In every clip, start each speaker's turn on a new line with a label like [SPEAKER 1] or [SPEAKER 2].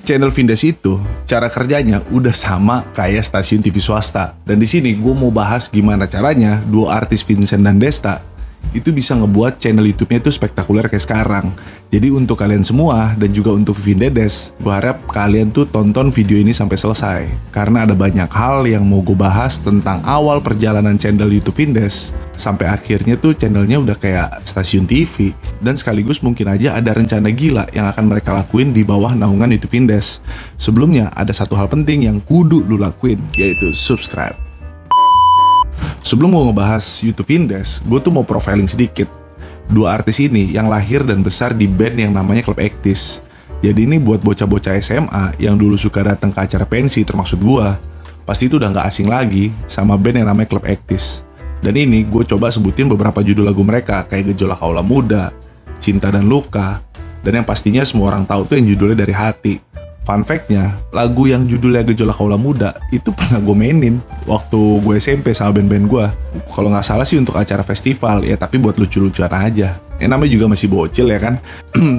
[SPEAKER 1] Channel Vindes itu cara kerjanya udah sama kayak stasiun TV swasta. Dan di sini gue mau bahas gimana caranya dua artis Vincent dan Desta itu bisa ngebuat channel YouTube-nya itu spektakuler kayak sekarang. Jadi untuk kalian semua dan juga untuk Vindedes, gue harap kalian tuh tonton video ini sampai selesai. Karena ada banyak hal yang mau gue bahas tentang awal perjalanan channel YouTube Vindes sampai akhirnya tuh channelnya udah kayak stasiun TV. Dan sekaligus mungkin aja ada rencana gila yang akan mereka lakuin di bawah naungan YouTube Vindes. Sebelumnya ada satu hal penting yang kudu lu lakuin, yaitu subscribe. Sebelum gue ngebahas YouTube Vindes, gue tuh mau profiling sedikit. Dua artis ini yang lahir dan besar di band yang namanya Club Actis. Jadi ini buat bocah-bocah SMA yang dulu suka datang ke acara pensi termasuk gue, pasti itu udah gak asing lagi sama band yang namanya Club Actis. Dan ini gue coba sebutin beberapa judul lagu mereka kayak Gejolak Kaula Muda, Cinta dan Luka, dan yang pastinya semua orang tahu tuh yang judulnya Dari Hati. Fun fact-nya, lagu yang judulnya Gejolak Kaula Muda itu pernah gue mainin waktu gue SMP sama band-band gue. Kalau nggak salah sih untuk acara festival ya, tapi buat lucu-lucuan aja. Namanya juga masih bocil ya kan.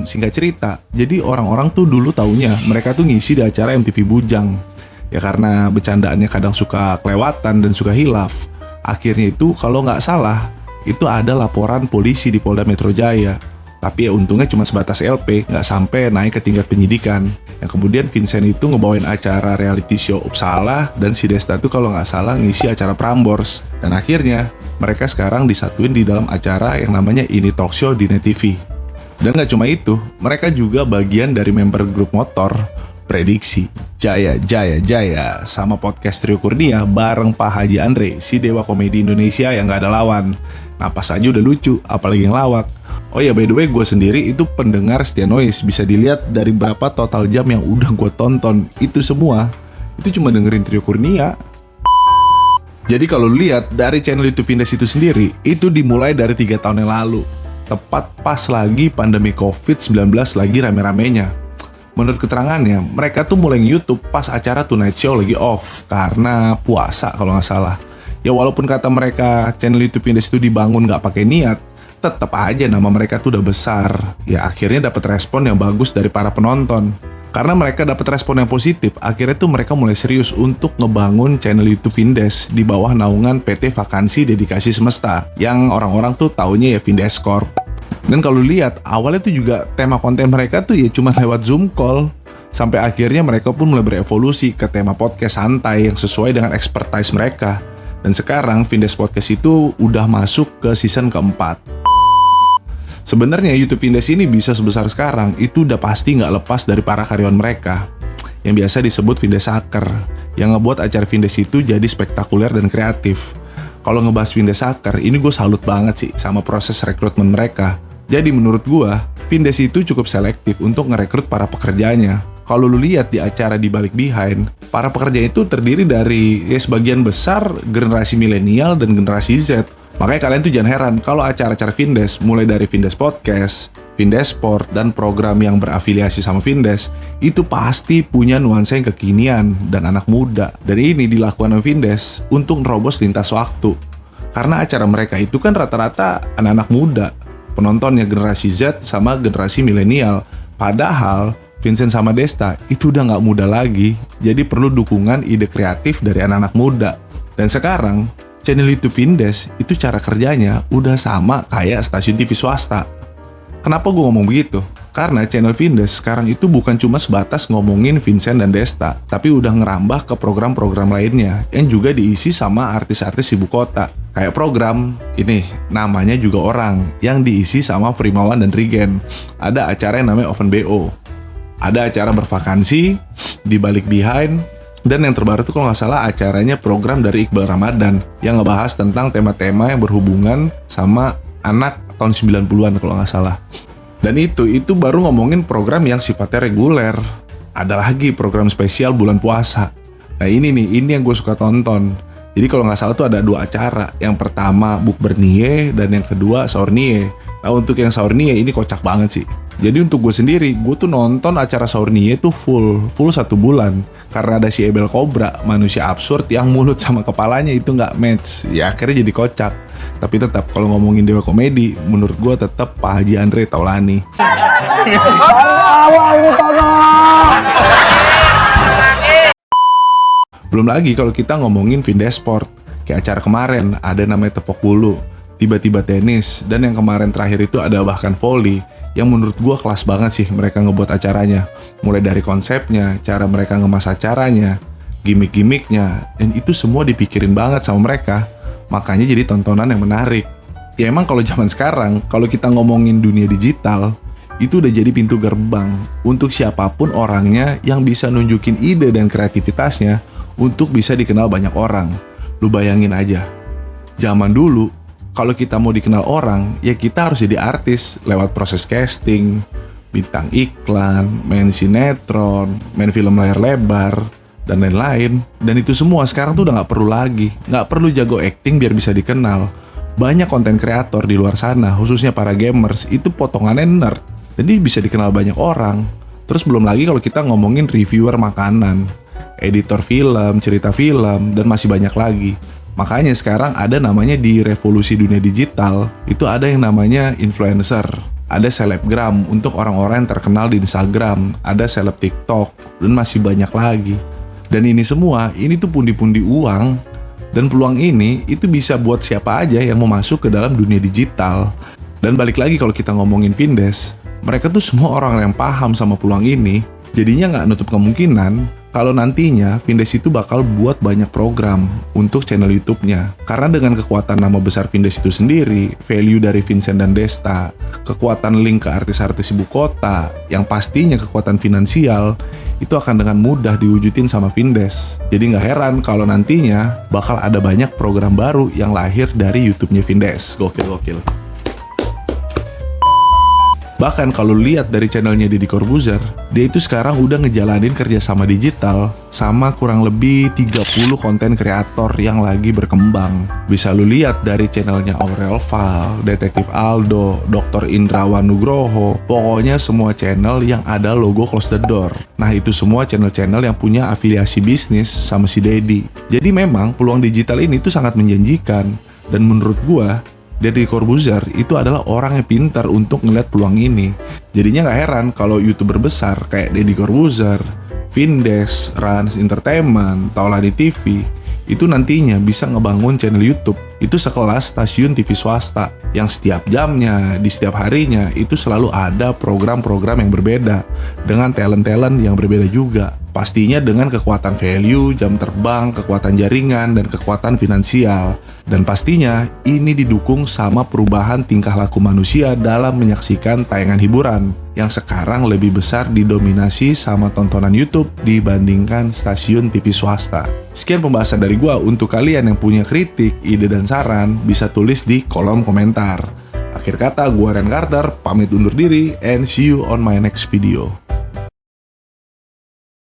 [SPEAKER 1] Singkat cerita, jadi orang-orang tuh dulu taunya mereka tuh ngisi di acara MTV Bujang. Ya karena bercandaannya kadang suka kelewatan dan suka hilaf. Akhirnya itu kalau nggak salah, itu ada laporan polisi di Polda Metro Jaya. Tapi ya untungnya cuma sebatas LP, nggak sampai naik ke tingkat penyidikan. Yang kemudian Vincent itu ngebawain acara reality show Uppsala, dan si Desta tuh kalau nggak salah ngisi acara Prambors. Dan akhirnya mereka sekarang disatuin di dalam acara yang namanya Ini Talk Show di Net TV. Dan nggak cuma itu, mereka juga bagian dari member grup motor Prediksi, Jaya Jaya Jaya, sama podcast Trio Kurnia bareng Pak Haji Andre, si dewa komedi Indonesia yang nggak ada lawan. Napas aja udah lucu, apalagi yang lawak. Oh ya, by the way, gue sendiri itu pendengar setia Noise. Bisa dilihat dari berapa total jam yang udah gue tonton. Itu semua, itu cuma dengerin Trio Kurnia. Jadi kalau lihat dari channel YouTube Vindes itu sendiri, itu dimulai dari 3 tahun yang lalu. Tepat pas lagi pandemi COVID-19 lagi rame-ramenya. Menurut keterangannya, mereka tuh mulai YouTube pas acara Tonight Show lagi off. Karena puasa kalau nggak salah. Ya walaupun kata mereka channel YouTube Vindes itu dibangun nggak pakai niat, tetap aja nama mereka tuh udah besar. Ya akhirnya dapat respon yang bagus dari para penonton. Karena mereka dapat respon yang positif, akhirnya tuh mereka mulai serius untuk ngebangun channel YouTube Vindes di bawah naungan PT Vakansi Dedikasi Semesta, yang orang-orang tuh taunya ya Vindes Corp. Dan kalau lihat, awalnya tuh juga tema konten mereka tuh ya cuma lewat Zoom call. Sampai akhirnya mereka pun mulai berevolusi ke tema podcast santai yang sesuai dengan expertise mereka. Dan sekarang Vindes Podcast itu udah masuk ke season keempat. Sebenarnya YouTube Vindes ini bisa sebesar sekarang itu udah pasti nggak lepas dari para karyawan mereka yang biasa disebut Vindesaker, yang ngebuat acara Vindes itu jadi spektakuler dan kreatif. Kalau ngebahas Vindesaker, ini gue salut banget sih sama proses rekrutmen mereka. Jadi menurut gue, Vindes itu cukup selektif untuk ngerekrut para pekerjanya. Kalau lu lihat di acara di balik behind, para pekerja itu terdiri dari sebagian besar generasi milenial dan generasi Z. Makanya kalian tuh jangan heran kalau acara-acara Vindes, mulai dari Vindes Podcast, Vindes Sport, dan program yang berafiliasi sama Vindes, itu pasti punya nuansa yang kekinian dan anak muda. Dari ini dilakukan oleh Vindes untuk nerobos lintas waktu. Karena acara mereka itu kan rata-rata anak-anak muda, penontonnya generasi Z sama generasi milenial. Padahal Vincent sama Desta itu udah nggak muda lagi, jadi perlu dukungan ide kreatif dari anak-anak muda. Dan sekarang, channel YouTube Vindes itu cara kerjanya udah sama kayak stasiun TV swasta. Kenapa gue ngomong begitu? Karena channel Vindes sekarang itu bukan cuma sebatas ngomongin Vincent dan Desta, tapi udah ngerambah ke program-program lainnya yang juga diisi sama artis-artis ibu kota. Kayak program ini namanya Juga Orang yang diisi sama Frimawan dan Rigen. Ada acara yang namanya Oven BO. Ada acara bervakansi di balik behind. Dan yang terbaru tuh kalau nggak salah acaranya program dari Iqbal Ramadan yang ngebahas tentang tema-tema yang berhubungan sama anak tahun 90-an kalau nggak salah. Dan itu baru ngomongin program yang sifatnya reguler. Ada lagi program spesial bulan puasa. Nah ini yang gue suka tonton. Jadi kalau nggak salah tuh ada 2 acara. Yang pertama Bukber Nie dan yang kedua Sahur Nie. Nah untuk yang Sahur Nie ini kocak banget sih. Jadi untuk gue sendiri, gue tuh nonton acara Sahur Nie tuh full 1 bulan. Karena ada si Ebel Cobra, manusia absurd yang mulut sama kepalanya itu nggak match. Ya akhirnya jadi kocak. Tapi tetap kalau ngomongin dewa komedi, menurut gue tetap Pak Haji Andre Taulani. Belum lagi kalau kita ngomongin Vindesport, kayak acara kemarin ada namanya tepok bulu, tiba-tiba tenis, dan yang kemarin terakhir itu ada bahkan volley, yang menurut gua kelas banget sih mereka ngebuat acaranya. Mulai dari konsepnya, cara mereka ngemas acaranya, gimmick-gimmicknya, dan itu semua dipikirin banget sama mereka, makanya jadi tontonan yang menarik. Ya emang kalau zaman sekarang, kalau kita ngomongin dunia digital, itu udah jadi pintu gerbang untuk siapapun orangnya yang bisa nunjukin ide dan kreativitasnya untuk bisa dikenal banyak orang. Lu bayangin aja, zaman dulu, kalau kita mau dikenal orang, ya kita harus jadi artis lewat proses casting, bintang iklan, main sinetron, main film layar lebar, dan lain-lain. Dan itu semua sekarang tuh udah gak perlu lagi. Gak perlu jago acting biar bisa dikenal. Banyak konten kreator di luar sana, khususnya para gamers, itu potongannya nerd. Jadi bisa dikenal banyak orang. Terus belum lagi kalau kita ngomongin reviewer makanan, editor film, cerita film, dan masih banyak lagi. Makanya sekarang ada namanya di revolusi dunia digital, itu ada yang namanya influencer. Ada selebgram untuk orang-orang yang terkenal di Instagram, ada seleb TikTok, dan masih banyak lagi. Dan ini semua, ini tuh pundi-pundi uang. Dan peluang ini, itu bisa buat siapa aja yang mau masuk ke dalam dunia digital. Dan balik lagi kalau kita ngomongin Vindes, mereka tuh semua orang yang paham sama peluang ini, jadinya nggak nutup kemungkinan kalau nantinya Vindes itu bakal buat banyak program untuk channel YouTube-nya. Karena dengan kekuatan nama besar Vindes itu sendiri, value dari Vincent dan Desta, kekuatan link ke artis-artis ibu kota, yang pastinya kekuatan finansial, itu akan dengan mudah diwujudin sama Vindes. Jadi nggak heran kalau nantinya bakal ada banyak program baru yang lahir dari YouTube-nya Vindes. Gokil. Bahkan kalau lihat dari channelnya Deddy Corbuzier, dia itu sekarang udah ngejalanin kerjasama digital sama kurang lebih 30 konten kreator yang lagi berkembang. Bisa lu lihat dari channelnya Aurel Val, Detektif Aldo, Dr. Indrawan Nugroho, pokoknya semua channel yang ada logo Close the Door. Nah itu semua channel-channel yang punya afiliasi bisnis sama si Deddy. Jadi memang peluang digital ini tuh sangat menjanjikan. Dan menurut gua, Deddy Corbuzier itu adalah orang yang pintar untuk ngeliat peluang ini. Jadinya gak heran kalau YouTuber besar kayak Deddy Corbuzier, Vindes, Rans Entertainment, Taulani TV, itu nantinya bisa ngebangun channel YouTube. Itu sekelas stasiun TV swasta yang setiap jamnya, di setiap harinya, itu selalu ada program-program yang berbeda dengan talent-talent yang berbeda juga. Pastinya dengan kekuatan value, jam terbang, kekuatan jaringan, dan kekuatan finansial. Dan pastinya ini didukung sama perubahan tingkah laku manusia dalam menyaksikan tayangan hiburan yang sekarang lebih besar didominasi sama tontonan YouTube dibandingkan stasiun TV swasta. Sekian pembahasan dari gua. Untuk kalian yang punya kritik, ide, dan saran, bisa tulis di kolom komentar. Akhir kata, gua Ren Carter, pamit undur diri, and see you on my next video.